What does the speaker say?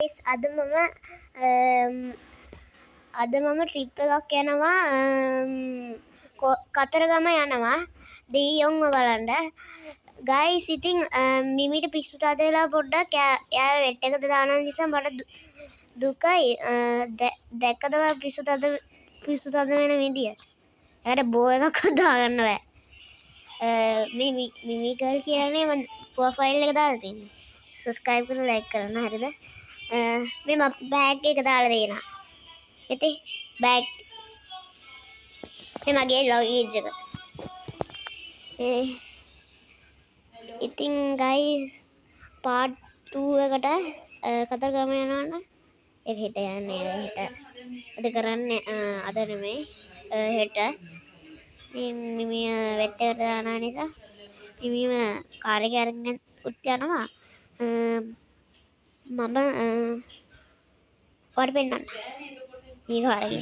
guys, අද මම trip එකක් යනවා කතරගම යනවා දෙයියොන්ව බලන්න. guys ඉතින් මිමිට පිස්සු තද වෙලා පොඩ්ඩක් එයා වෙට් එකද දාන නිසා මට දුකයි. දැක්කද පිස්සු තද වෙන විදිය. එයාට බෝ එකක් දාගන්න බෑ. මිමි ගර්ල් කියන්නේ මම ප්‍රොෆයිල් එක දාලා තියෙන්නේ. subscribe කරලා like කරන්න හරිද? මේ මම බෑග් එක දාලා දෙනවා. ඉතින් බෑග් මේ මගේ ලොගේජ් එක. ඉතින් guys part 2 එකට කතරගම යනවනම් ඒක හෙට යන්නේ. හෙට කරන්නේ අද නෙමෙයි හෙට. මේ මිමිය වෙට් එකට දාන නිසා මිමිම කාර් එක අරගෙන උත් යනවා. මම ඔයාලට පෙන්නන්න. ඊ කාර් එක.